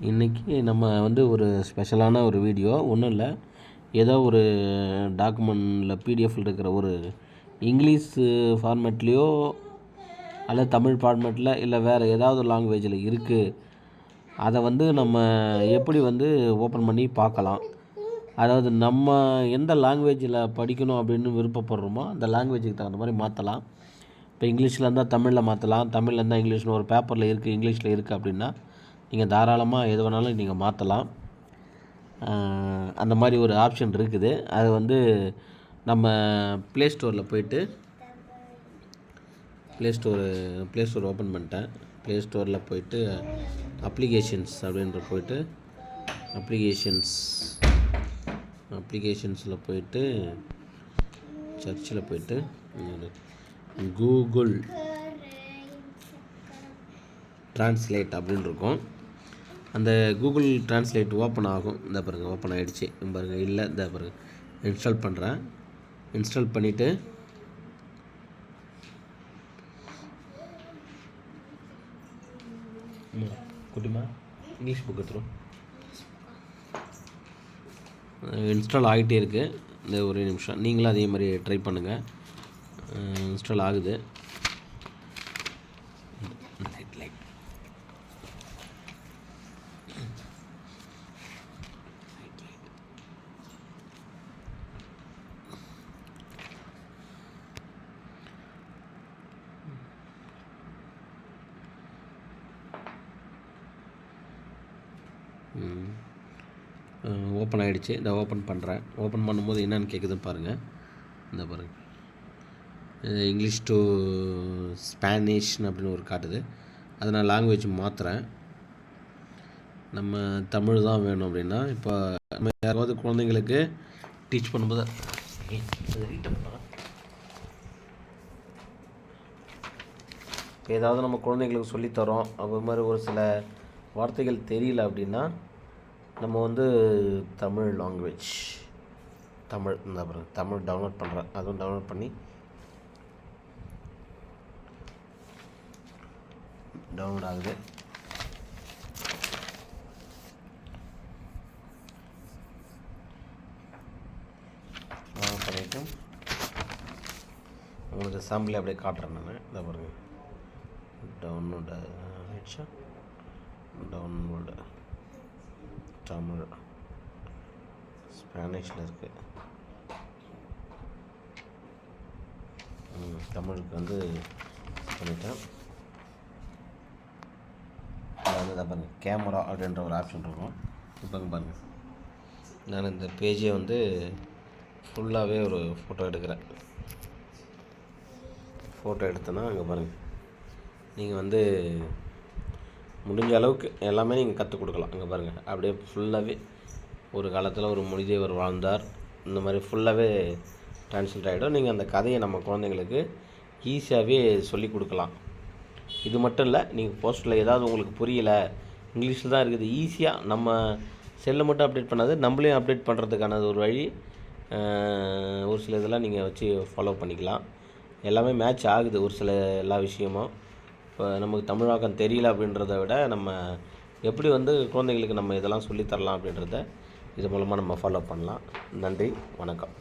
இன்றைக்கி நம்ம வந்து ஒரு ஸ்பெஷலான ஒரு வீடியோ ஒன்றும் இல்லை, ஏதோ ஒரு டாக்குமெண்ட்டில் பிடிஎஃப்பில் இருக்கிற ஒரு இங்கிலீஷ் ஃபார்மேட்லேயோ அல்லது தமிழ் ஃபார்மேட்டில் இல்லை வேறு ஏதாவது லாங்குவேஜில் இருக்குது. அதை வந்து நம்ம எப்படி வந்து ஓப்பன் பண்ணி பார்க்கலாம். அதாவது நம்ம எந்த லாங்குவேஜில் படிக்கணும் அப்படின்னு விருப்பப்படுறோமோ அந்த லாங்குவேஜுக்கு தகுந்த மாதிரி மாற்றலாம். இப்போ இங்கிலீஷில் இருந்தால் தமிழில் மாற்றலாம், தமிழில் இருந்தால் இங்கிலீஷில் ஒரு பேப்பரில் இருக்குது, இங்கிலீஷில் இருக்குது அப்படின்னா நீங்கள் தாராளமாக எது வேணாலும் நீங்கள் மாற்றலாம். அந்த மாதிரி ஒரு ஆப்ஷன் இருக்குது. அது வந்து நம்ம ப்ளே ஸ்டோரில் போய்ட்டு ப்ளே ஸ்டோர் ஓப்பன் பண்ணிட்டேன். ப்ளே ஸ்டோரில் போய்ட்டு அப்ளிகேஷன்ஸ் அப்படின்ற போய்ட்டு அப்ளிகேஷன்ஸில் போய்ட்டு சர்ச்சில் போய்ட்டு கூகுள் ட்ரான்ஸ்லேட் அப்படின்னு இருக்கும். அந்த கூகுள் ட்ரான்ஸ்லேட் ஓப்பன் ஆகும். இந்த பாருங்கள், ஓப்பன் ஆகிடுச்சு. பாருங்கள், இல்லை இந்த பாருங்கள், இன்ஸ்டால் பண்ணுறேன். இன்ஸ்டால் பண்ணிவிட்டு குட்டிமா இங்கிலீஷ் புக் எடுத்துரும். இன்ஸ்டால் ஆகிட்டே இருக்குது. இந்த ஒரே நிமிஷம், நீங்களும் அதே மாதிரி ட்ரை பண்ணுங்கள். இன்ஸ்டால் ஆகுது. ஓப்பன் ஆகிடுச்சு. இதை ஓப்பன் பண்ணுறேன். ஓப்பன் பண்ணும்போது என்னென்னு கேட்குதுன்னு பாருங்கள். இந்த பாருங்கள், இங்கிலீஷ் டு ஸ்பானிஷ்னு அப்படின்னு ஒரு காட்டுது. அதை நான் லாங்குவேஜ் மாற்றுறேன். நம்ம தமிழ் தான் வேணும் அப்படின்னா, இப்போ நம்ம யாராவது குழந்தைங்களுக்கு டீச் பண்ணும்போது இப்போ ஏதாவது நம்ம குழந்தைங்களுக்கு சொல்லித்தரோம், அது மாதிரி ஒரு சில வார்த்தைகள் தெரியல அப்படின்னா நம்ம வந்து தமிழ் லாங்குவேஜ் இந்த அப்புறம் தமிழ் டவுன்லோட் பண்ணுறேன். அதுவும் டவுன்லோட் பண்ணி டவுன்லோட் ஆகுது. பண்ணிவிட்டு உங்களுக்கு சாம்பிள் அப்படியே காட்டுறேன் நான். இதை பாருங்கள், டவுன்லோடு ஆயிடுச்சா? டவுன்லோடு தமிழ் ஸ்பானிஷில் இருக்குது. தமிழுக்கு வந்து பண்ணிட்டேன். அதாவது தான் பாருங்கள், கேமரா அப்படின்ற ஒரு ஆப்ஷன் இருக்கும். இப்போ பாருங்கள், நான் இந்த பேஜை வந்து ஃபுல்லாகவே ஒரு ஃபோட்டோ எடுக்கிறேன். ஃபோட்டோ எடுத்தேன்னா அங்கே பாருங்கள், நீங்கள் வந்து முடிஞ்ச அளவுக்கு எல்லாமே நீங்கள் கற்றுக் கொடுக்கலாம். அங்கே பாருங்கள், அப்படியே ஃபுல்லாகவே ஒரு காலத்தில் ஒரு மொழிதேவர் வாழ்ந்தார், இந்த மாதிரி ஃபுல்லாகவே ட்ரான்ஸ்லேட் ஆகிடும். நீங்கள் அந்த கதையை நம்ம குழந்தைங்களுக்கு ஈஸியாகவே சொல்லிக் கொடுக்கலாம். இது மட்டும் இல்லை, நீங்கள் போஸ்ட்டில் ஏதாவது உங்களுக்கு புரியலை, இங்கிலீஷில் தான் இருக்குது, ஈஸியாக நம்ம செல்லை மட்டும் அப்டேட் பண்ணாது, நம்மளையும் அப்டேட் பண்ணுறதுக்கான ஒரு வழி. ஒரு சில இதெல்லாம் நீங்கள் வச்சு ஃபாலோ பண்ணிக்கலாம். எல்லாமே மேட்ச் ஆகுது ஒரு சில எல்லா விஷயமும். இப்போ நமக்கு தமிழாக்கம் தெரியல அப்படின்றத விட நம்ம எப்படி வந்து குழந்தைங்களுக்கு நம்ம இதெல்லாம் சொல்லித்தரலாம் அப்படின்றத இது மூலமாக நம்ம ஃபாலோ பண்ணலாம். நன்றி, வணக்கம்.